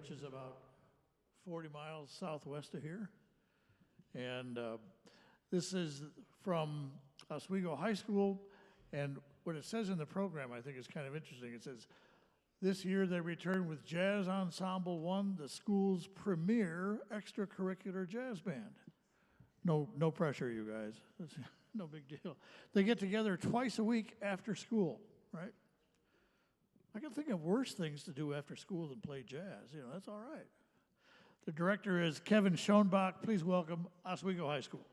which is about 40 miles southwest of here. And this is from Oswego High School. And what it says in the program, I think, is kind of interesting. It says, this year they return with Jazz Ensemble 1, the school's premier extracurricular jazz band. No pressure, you guys. It's no big deal. They get together twice a week after school, right? I can think of worse things to do after school than play jazz. You know, that's all right. The director is Kevin Schoenbach. Please welcome Oswego High School.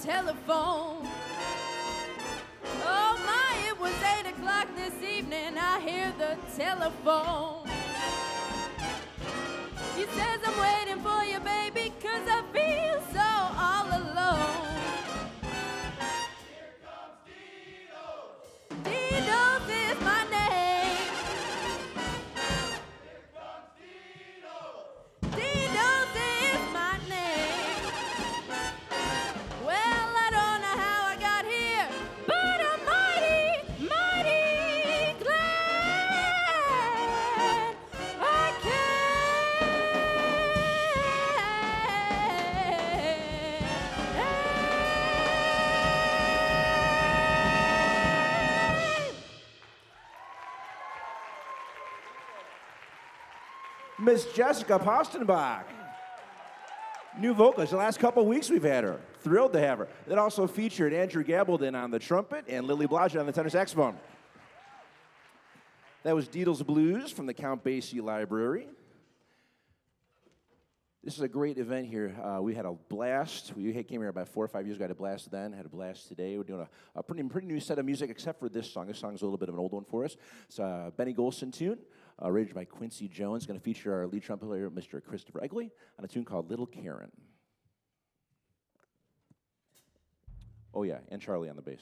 telephone. Oh my, it was 8 o'clock this evening. I hear the telephone. He says I'm waiting for you, baby, 'cause I feel so all alone. Here comes Dino's. Dino's is my name. Here comes Dino's. Dino's is my name. Well, I don't know how I got here, but I'm mighty, mighty glad I Miss Jessica Postenbach. New vocalist. The last couple weeks we've had her. Thrilled to have her. That also featured Andrew Gabaldon on the trumpet and Lily Blodgett on the tenor saxophone. That was Deedle's Blues from the Count Basie Library. This is a great event here. We had a blast. We came here about 4 or 5 years ago. Had a blast then. Had a blast today. We're doing a pretty new set of music, except for this song. This song's a little bit of an old one for us. It's a Benny Golson tune, arranged by Quincy Jones. Going to feature our lead trumpet player, Mr. Christopher Egley, on a tune called Little Karen. Oh yeah, and Charlie on the bass.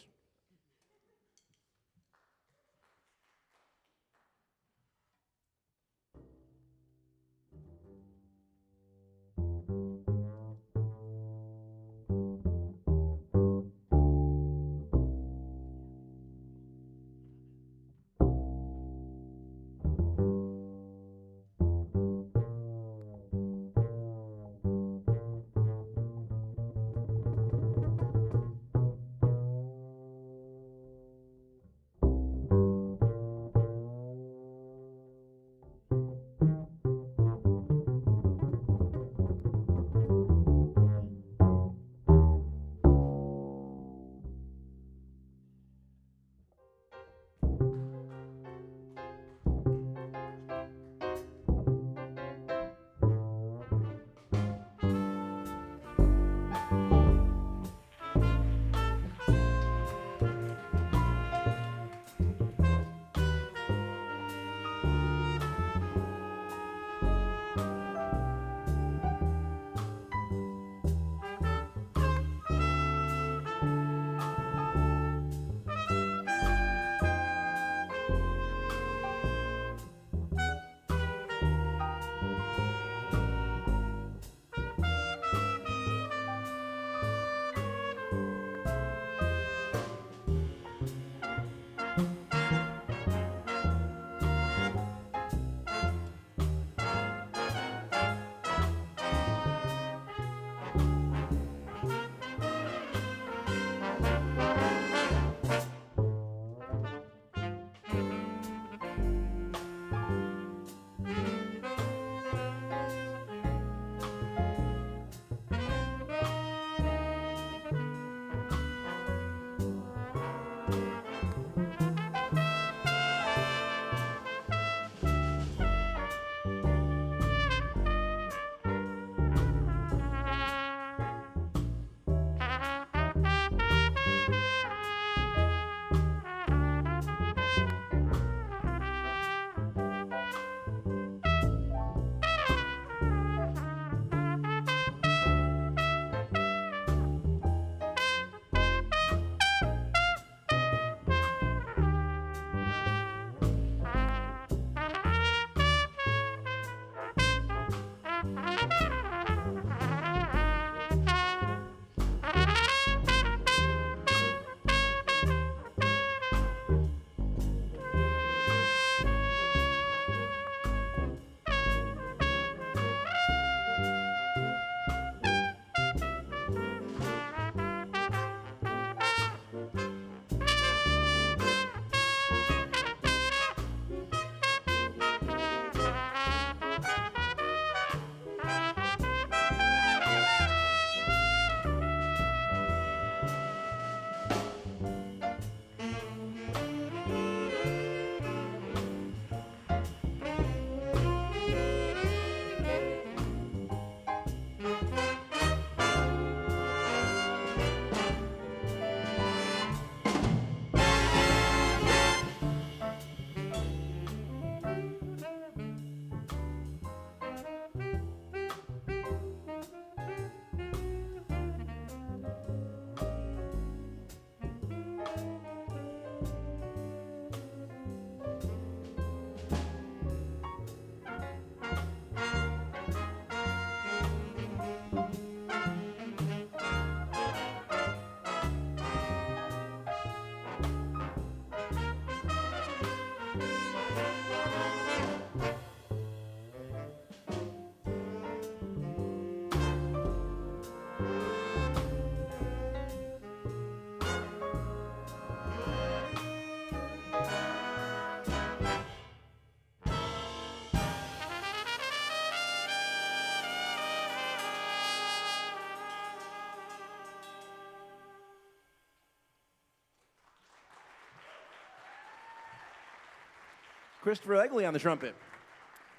Christopher Egley on the trumpet.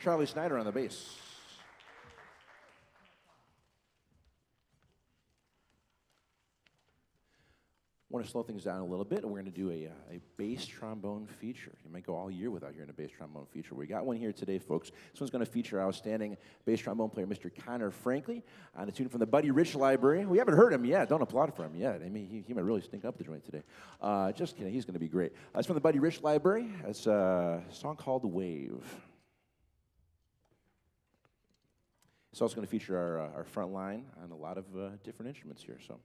Charlie Snyder on the bass. Want to slow things down a little bit, and we're going to do a bass trombone feature. You might go all year without hearing a bass trombone feature. We got one here today, folks. This one's going to feature outstanding bass trombone player, Mr. Connor Franklin, on a tune from the Buddy Rich Library. We haven't heard him yet. Don't applaud for him yet. I mean, he might really stink up the joint today. Just kidding. He's going to be great. It's from the Buddy Rich Library. It's a song called Wave. It's also going to feature our front line on a lot of different instruments here. So.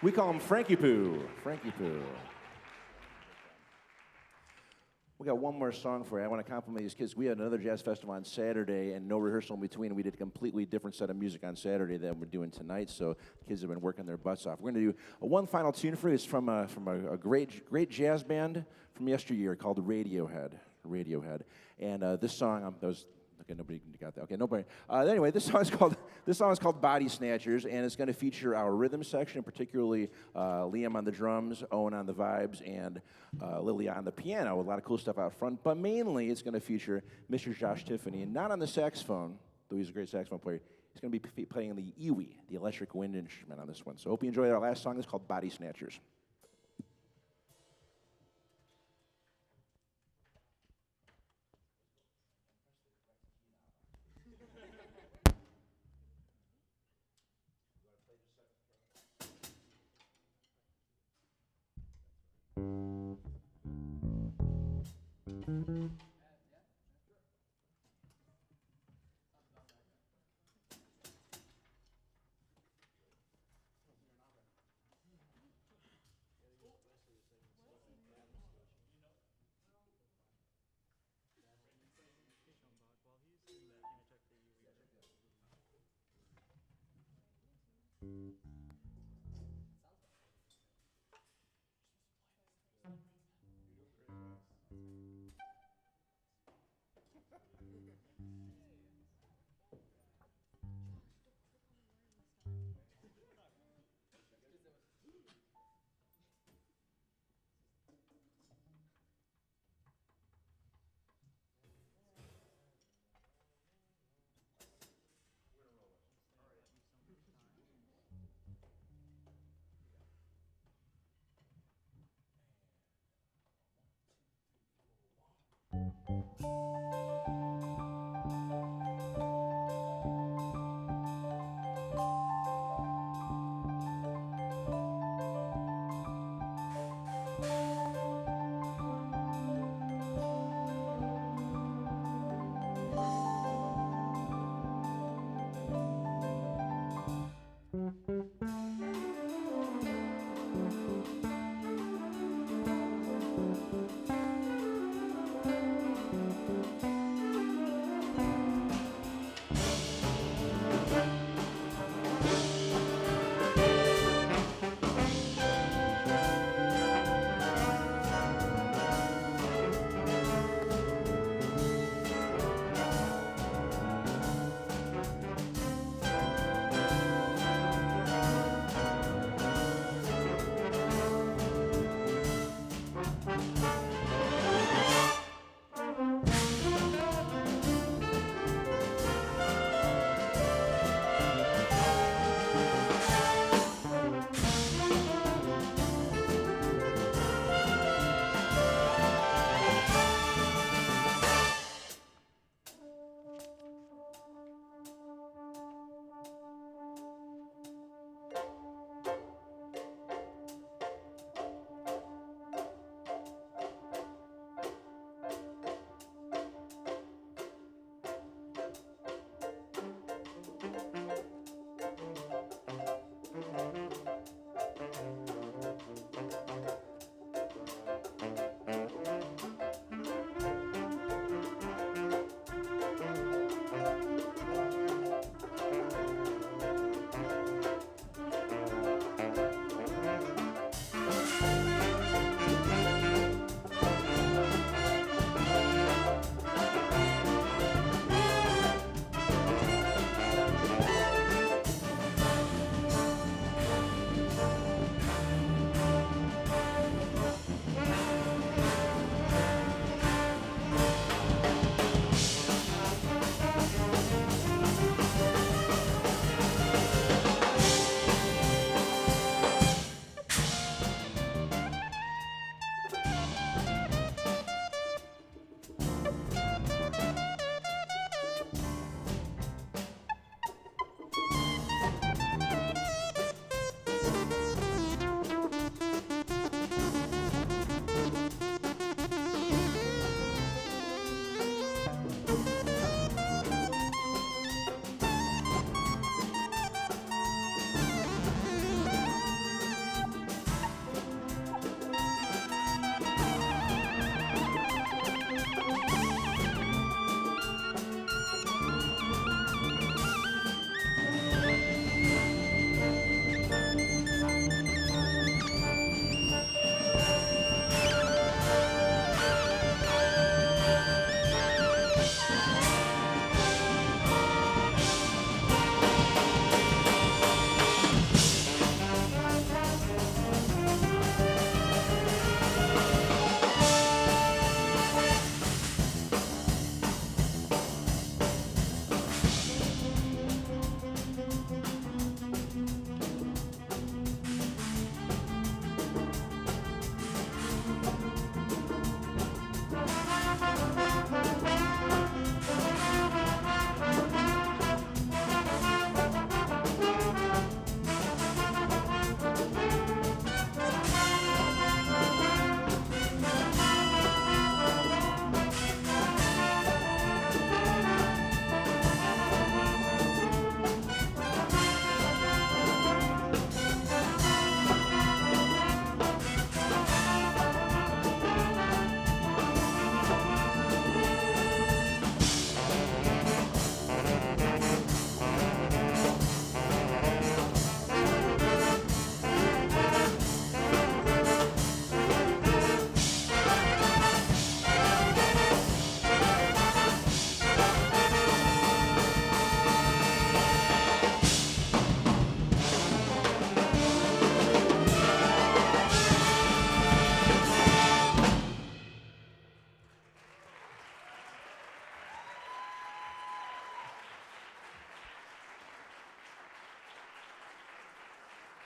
We call him Frankie Poo. Frankie Poo. We got one more song for you. I want to compliment these kids. We had another jazz festival on Saturday and no rehearsal in between. We did a completely different set of music on Saturday than we're doing tonight, so the kids have been working their butts off. We're going to do one final tune for you. It's from a great jazz band from yesteryear called Radiohead. Radiohead. And this song, okay, nobody got that. Okay, nobody. Anyway, this song is called Body Snatchers, and it's going to feature our rhythm section, particularly Liam on the drums, Owen on the vibes, and Lily on the piano. A lot of cool stuff out front, but mainly it's going to feature Mr. Josh Tiffany, and not on the saxophone, though he's a great saxophone player. He's going to be playing the iwi, the electric wind instrument, on this one. So hope you enjoy our last song. It's called Body Snatchers.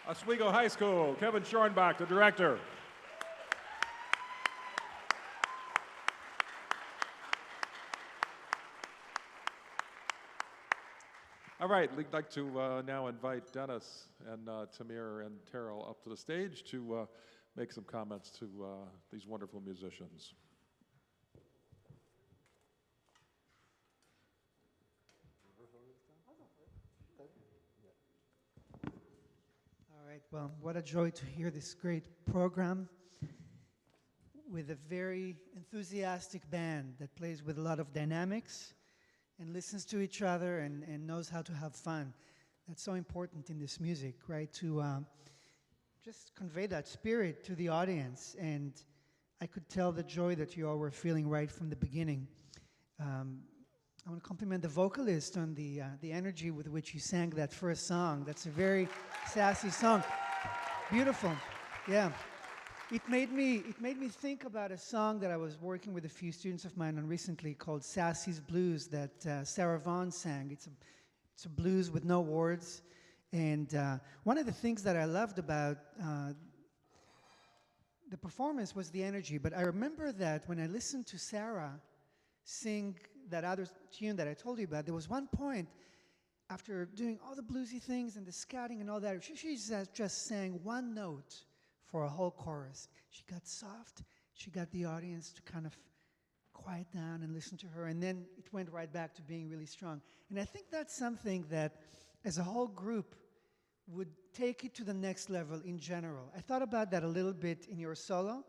Oswego High School, Kevin Schornbach, the director. All right, we'd like to now invite Dennis and Tamir and Terrell up to the stage to make some comments to these wonderful musicians. All right, well, what a joy to hear this great program with a very enthusiastic band that plays with a lot of dynamics and listens to each other and knows how to have fun. That's so important in this music, right? To just convey that spirit to the audience. And I could tell the joy that you all were feeling right from the beginning. I want to compliment the vocalist on the energy with which he sang that first song. That's a very sassy song. Beautiful, yeah. It made me think about a song that I was working with a few students of mine on recently called Sassy's Blues that Sarah Vaughan sang. It's a blues with no words. And one of the things that I loved about the performance was the energy. But I remember that when I listened to Sarah sing that other tune that I told you about, there was one point after doing all the bluesy things and the scatting and all that, she just sang one note for a whole chorus. She got soft. She got the audience to kind of quiet down and listen to her, and then it went right back to being really strong. And I think that's something that, as a whole group, would take it to the next level in general. I thought about that a little bit in your solo.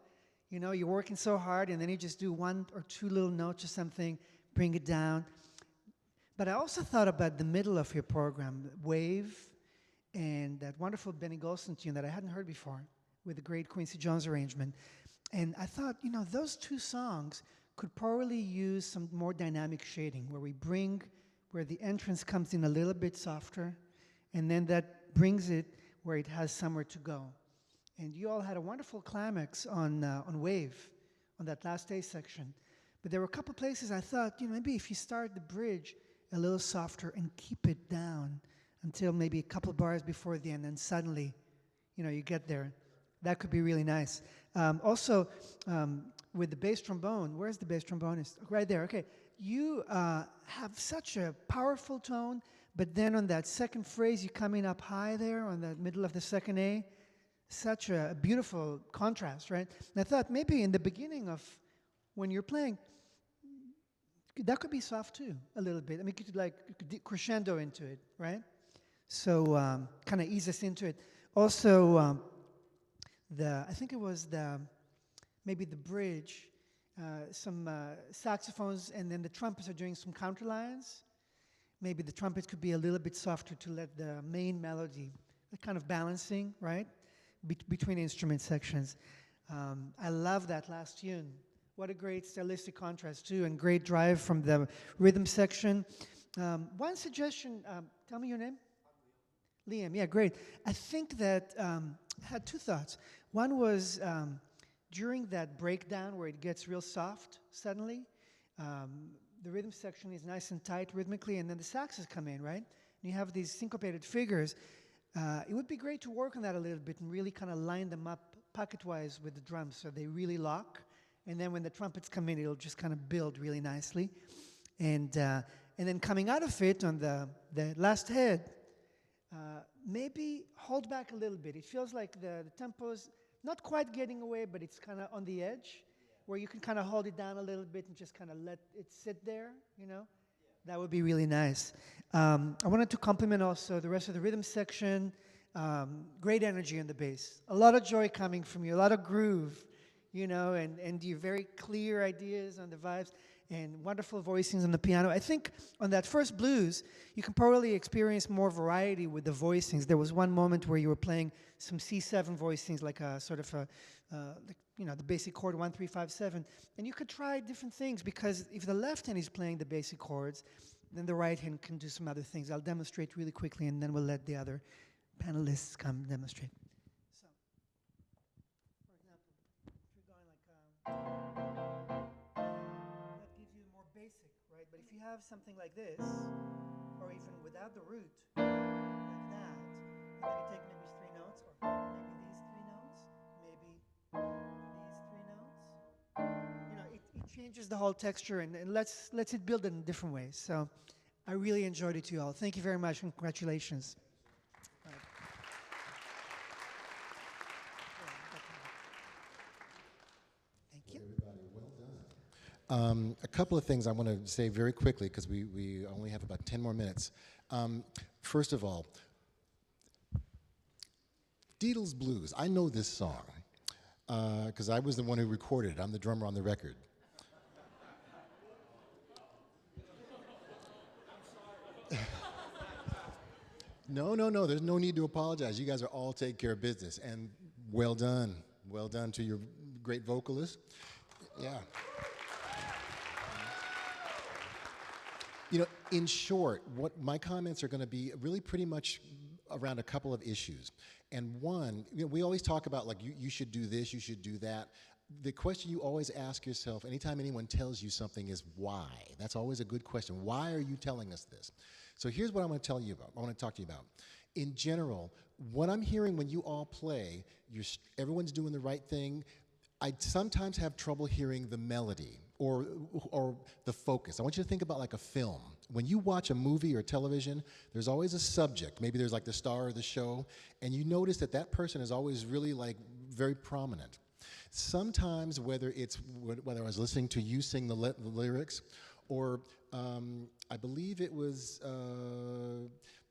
You know, you're working so hard, and then you just do one or two little notes or something, bring it down. But I also thought about the middle of your program, Wave, and that wonderful Benny Golson tune that I hadn't heard before, with the great Quincy Jones arrangement. And I thought, you know, those two songs could probably use some more dynamic shading, where the entrance comes in a little bit softer, and then that brings it where it has somewhere to go. And you all had a wonderful climax on Wave, on that last A section. But there were a couple places I thought, you know, maybe if you start the bridge a little softer and keep it down until maybe a couple bars before the end, and suddenly, you know, you get there. That could be really nice. Also, with the bass trombone, where's the bass trombonist? Right there, okay. You have such a powerful tone, but then on that second phrase, you're coming up high there on the middle of the second A. Such a beautiful contrast, right? And I thought maybe in the beginning of when you're playing, that could be soft too, a little bit. I mean, you could crescendo into it, right? So kind of ease us into it. Also, I think it was maybe the bridge, some saxophones, and then the trumpets are doing some counter lines. Maybe the trumpets could be a little bit softer to let the main melody, the kind of balancing, right, between instrument sections. I love that last tune. What a great stylistic contrast too, and great drive from the rhythm section. One suggestion, tell me your name? Liam, yeah, great. I think that I had two thoughts. One was during that breakdown where it gets real soft suddenly, the rhythm section is nice and tight rhythmically, and then the saxes come in, right? And you have these syncopated figures. It would be great to work on that a little bit and really kind of line them up pocket-wise with the drums so they really lock. And then when the trumpets come in, it'll just kind of build really nicely. And then coming out of it on the last head, maybe hold back a little bit. It feels like the tempo's not quite getting away, but it's kind of on the edge, where you can kind of hold it down a little bit and just kind of let it sit there, you know? That would be really nice. I wanted to compliment also the rest of the rhythm section. Great energy in the bass. A lot of joy coming from you, a lot of groove, you know, and your very clear ideas on the vibes, and wonderful voicings on the piano. I think on that first blues, you can probably experience more variety with the voicings. There was one moment where you were playing some C7 voicings, like a sort of you know, the basic chord 1, 3, 5, 7, and you could try different things, because if the left hand is playing the basic chords, then the right hand can do some other things. I'll demonstrate really quickly, and then we'll let the other panelists come demonstrate. So, for example, if you're going like that gives you more basic, right? But if you have something like this, or even without the root, like that, and then you take maybe 3 notes, or changes the whole texture and lets it build in different ways. So I really enjoyed it too all. Thank you very much and congratulations. Thank you. A couple of things I want to say very quickly because we only have about 10 more minutes. First of all, Deedle's Blues. I know this song because I was the one who recorded it. I'm the drummer on the record. No. There's no need to apologize. You guys are all taking care of business. And well done. Well done to your great vocalist. Yeah. You know, in short, what my comments are going to be really pretty much around a couple of issues. And one, you know, we always talk about like you should do this, you should do that. The question you always ask yourself anytime anyone tells you something is why. That's always a good question. Why are you telling us this? So here's what I want to tell you about. I want to talk to you about. In general, what I'm hearing when you all play, everyone's doing the right thing. I sometimes have trouble hearing the melody or the focus. I want you to think about like a film. When you watch a movie or television, there's always a subject. Maybe there's like the star of the show, and you notice that person is always really like very prominent. Sometimes, whether I was listening to you sing the lyrics, or I believe it was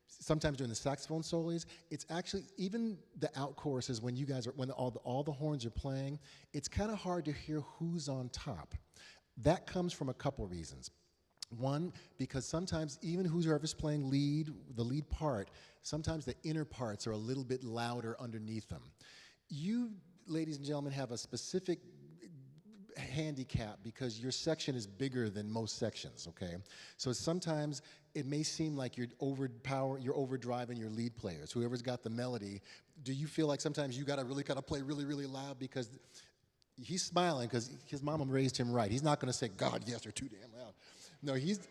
sometimes during the saxophone solos, it's actually even the out choruses when all the horns are playing. It's kind of hard to hear who's on top. That comes from a couple reasons. One, because sometimes even whoever's playing the lead part, sometimes the inner parts are a little bit louder underneath them. You, ladies and gentlemen, have a specific handicap because your section is bigger than most sections, okay? So sometimes it may seem like you're overdriving your lead players. Whoever's got the melody, do you feel like sometimes you gotta really kind of play really, really loud because he's smiling because his mama raised him right. He's not gonna say, God, yes, you're too damn loud. No, he's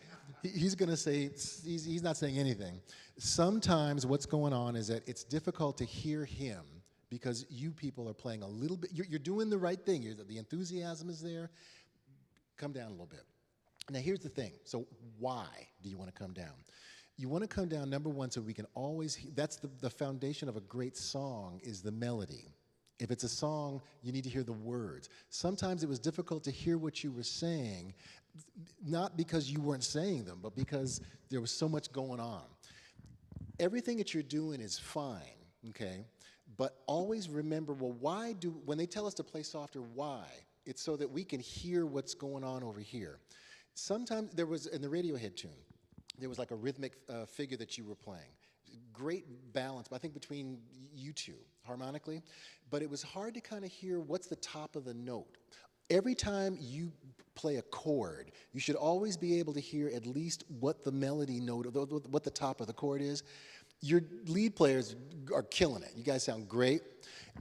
gonna say, he's not saying anything. Sometimes what's going on is that it's difficult to hear him because you people are playing a little bit, you're doing the right thing. The enthusiasm is there. Come down a little bit. Now here's the thing. So why do you want to come down? You want to come down, number one, so we can always, that's the foundation of a great song is the melody. If it's a song, you need to hear the words. Sometimes it was difficult to hear what you were saying, not because you weren't saying them, but because there was so much going on. Everything that you're doing is fine, okay? But always remember, well, when they tell us to play softer, why? It's so that we can hear what's going on over here. Sometimes there was, in the Radiohead tune, there was like a rhythmic figure that you were playing. Great balance, I think, between you two, harmonically. But it was hard to kind of hear what's the top of the note. Every time you play a chord, you should always be able to hear at least what the melody note, what the top of the chord is. Your lead players are killing it. You guys sound great.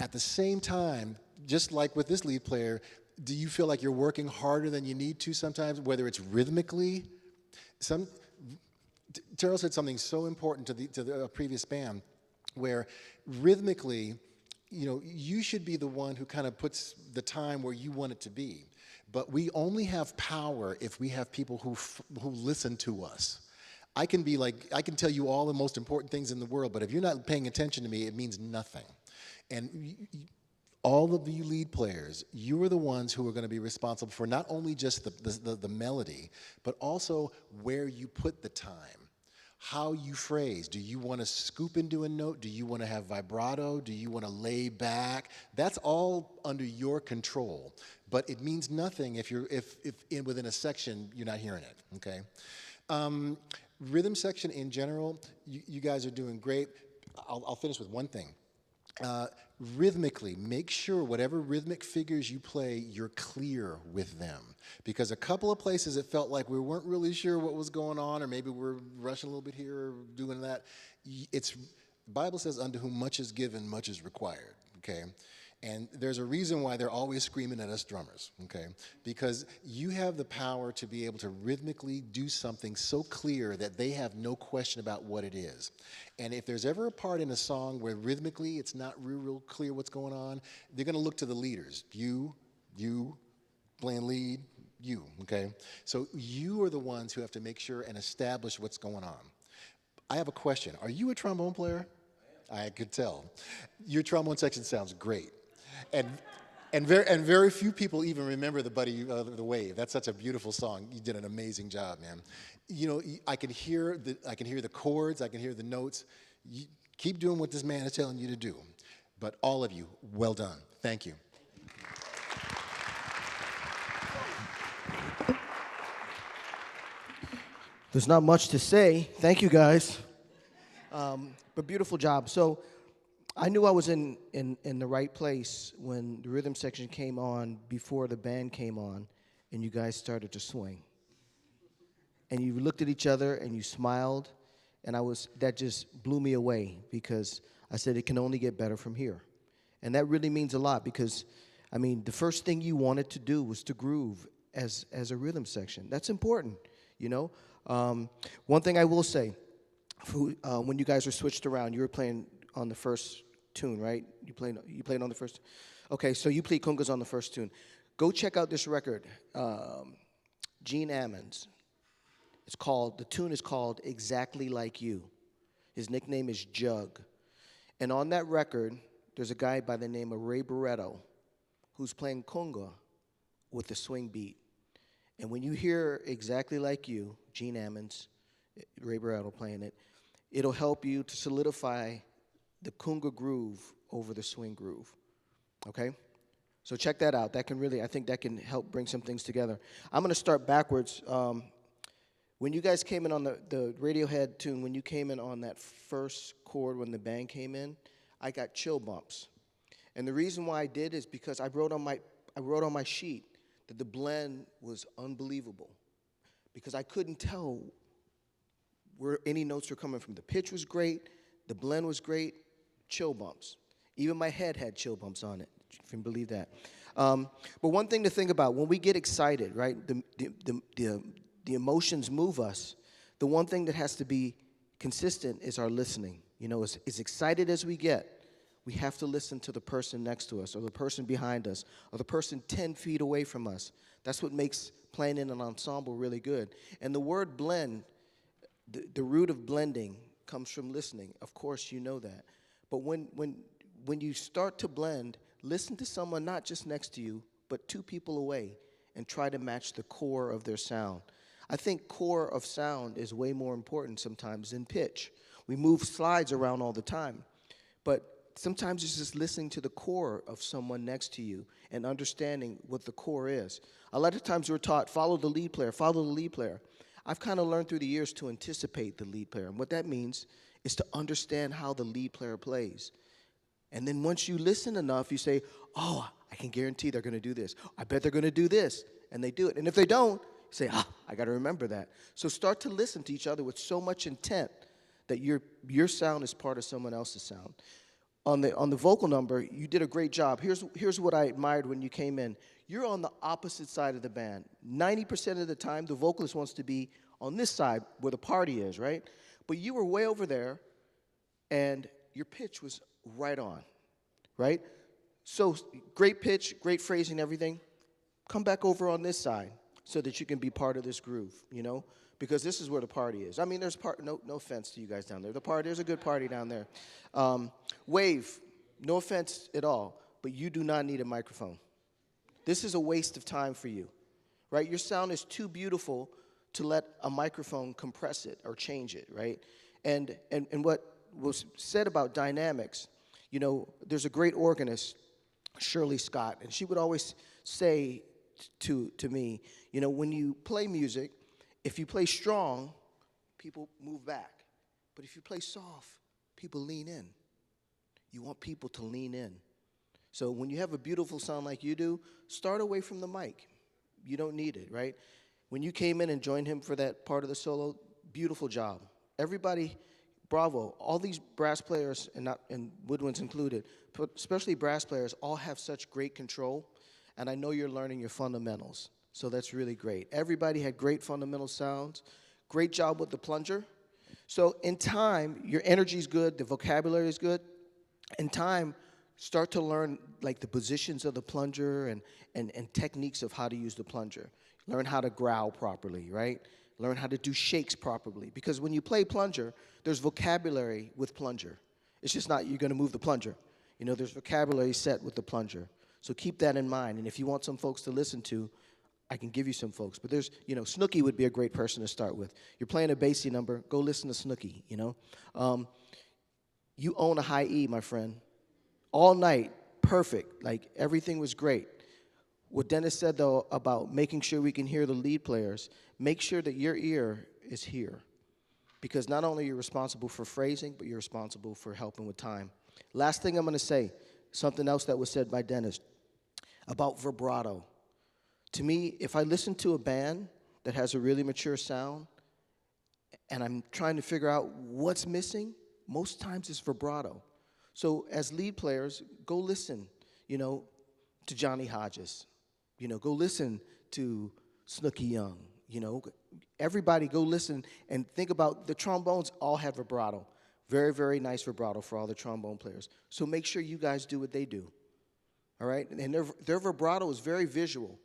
At the same time, just like with this lead player, do you feel like you're working harder than you need to sometimes, whether it's rhythmically? Terrell said something so important to the previous band, where rhythmically, you know, you should be the one who kind of puts the time where you want it to be. But we only have power if we have people who listen to us. I can tell you all the most important things in the world, but if you're not paying attention to me, it means nothing. And all of you lead players, you are the ones who are going to be responsible for not only just the melody, but also where you put the time, how you phrase. Do you want to scoop into a note? Do you want to have vibrato? Do you want to lay back? That's all under your control. But it means nothing if within a section you're not hearing it. Okay. Rhythm section in general, you guys are doing great. I'll finish with one thing. Rhythmically, make sure whatever rhythmic figures you play, you're clear with them. Because a couple of places it felt like we weren't really sure what was going on, or maybe we're rushing a little bit here or doing that. The Bible says, unto whom much is given, much is required, okay? And there's a reason why they're always screaming at us drummers, okay? Because you have the power to be able to rhythmically do something so clear that they have no question about what it is. And if there's ever a part in a song where rhythmically it's not real clear what's going on, they're gonna look to the leaders. You playing lead, you, okay? So you are the ones who have to make sure and establish what's going on. I have a question. Are you a trombone player? I could tell. Your trombone section sounds great. And very few people even remember the the Wave. That's such a beautiful song. You did an amazing job, man. You know, I can hear the chords, I can hear the notes. You keep doing what this man is telling you to do. But all of you, well done. Thank you. There's not much to say. Thank you, guys. But beautiful job. So I knew I was in the right place when the rhythm section came on before the band came on, and you guys started to swing. And you looked at each other, and you smiled, and that just blew me away because I said it can only get better from here. And that really means a lot because, I mean, the first thing you wanted to do was to groove as a rhythm section. That's important, you know. One thing I will say, when you guys were switched around, you were playing on the first tune, right? You played on the first. Okay, so you played congas on the first tune. Go check out this record, Gene Ammons. The tune is called Exactly Like You. His nickname is Jug. And on that record, there's a guy by the name of Ray Barretto who's playing conga with a swing beat. And when you hear Exactly Like You, Gene Ammons, Ray Barretto playing it, it'll help you to solidify the conga groove over the swing groove, okay? So check that out. I think that can help bring some things together. I'm going to start backwards. When you guys came in on the Radiohead tune, when you came in on that first chord when the band came in, I got chill bumps. And the reason why I did is because I wrote on my sheet that the blend was unbelievable because I couldn't tell where any notes were coming from. The pitch was great, the blend was great, chill bumps. Even my head had chill bumps on it, if you can believe that. But one thing to think about, when we get excited, right, the emotions move us. The one thing that has to be consistent is our listening. You know, as excited as we get, we have to listen to the person next to us or the person behind us or the person 10 feet away from us. That's what makes playing in an ensemble really good. And the word blend, the root of blending comes from listening. Of course, you know that. But when you start to blend, listen to someone not just next to you, but 2 people away and try to match the core of their sound. I think core of sound is way more important sometimes than pitch. We move slides around all the time. But sometimes it's just listening to the core of someone next to you and understanding what the core is. A lot of times we're taught, follow the lead player, follow the lead player. I've kind of learned through the years to anticipate the lead player. And what that means is to understand how the lead player plays. And then once you listen enough, you say, oh, I can guarantee they're going to do this. I bet they're going to do this. And they do it. And if they don't, say, I got to remember that. So start to listen to each other with so much intent that your sound is part of someone else's sound. On the vocal number, you did a great job. Here's what I admired when you came in. You're on the opposite side of the band. 90% of the time, the vocalist wants to be on this side where the party is, right? But you were way over there, and your pitch was right on, right? So great pitch, great phrasing, everything. Come back over on this side so that you can be part of this groove, you know? Because this is where the party is. I mean, no offense to you guys down there. There's a good party down there. Wave, no offense at all, but you do not need a microphone. This is a waste of time for you, right? Your sound is too beautiful to let a microphone compress it or change it, right? And what was said about dynamics, you know, there's a great organist, Shirley Scott, and she would always say to me, you know, when you play music, if you play strong, people move back. But if you play soft, people lean in. You want people to lean in. So when you have a beautiful sound like you do, start away from the mic. You don't need it, right? When you came in and joined him for that part of the solo, beautiful job. Everybody, bravo. All these brass players, and woodwinds included, but especially brass players, all have such great control. And I know you're learning your fundamentals. So that's really great. Everybody had great fundamental sounds. Great job with the plunger. So in time, your energy's good, the vocabulary is good. In time, start to learn like the positions of the plunger and techniques of how to use the plunger. Learn how to growl properly, right? Learn how to do shakes properly. Because when you play plunger, there's vocabulary with plunger. It's just not you're going to move the plunger. You know, there's vocabulary set with the plunger. So keep that in mind. And if you want some folks to listen to, I can give you some folks. But there's, you know, Snooki would be a great person to start with. You're playing a bassy number, go listen to Snooki, you know. You own a high E, my friend. All night, perfect. Like, everything was great. What Dennis said, though, about making sure we can hear the lead players, make sure that your ear is here. Because not only are you responsible for phrasing, but you're responsible for helping with time. Last thing I'm going to say, something else that was said by Dennis about vibrato. To me, if I listen to a band that has a really mature sound and I'm trying to figure out what's missing, most times it's vibrato. So as lead players, go listen, you know, to Johnny Hodges. You know, go listen to Snooki Young. You know, everybody go listen and think about the trombones all have vibrato. Very, very nice vibrato for all the trombone players. So make sure you guys do what they do. All right? And their vibrato is very visual.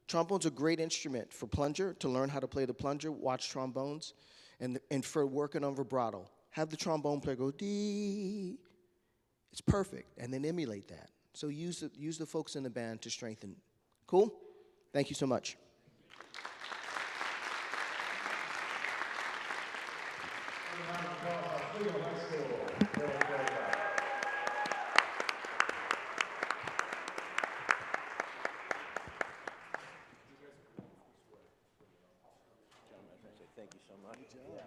Trombone's a great instrument for plunger, to learn how to play the plunger, watch trombones, and for working on vibrato. Have the trombone player go dee. It's perfect, and then emulate that. So use the folks in the band to strengthen. Cool? Thank you so much. Thank you so much.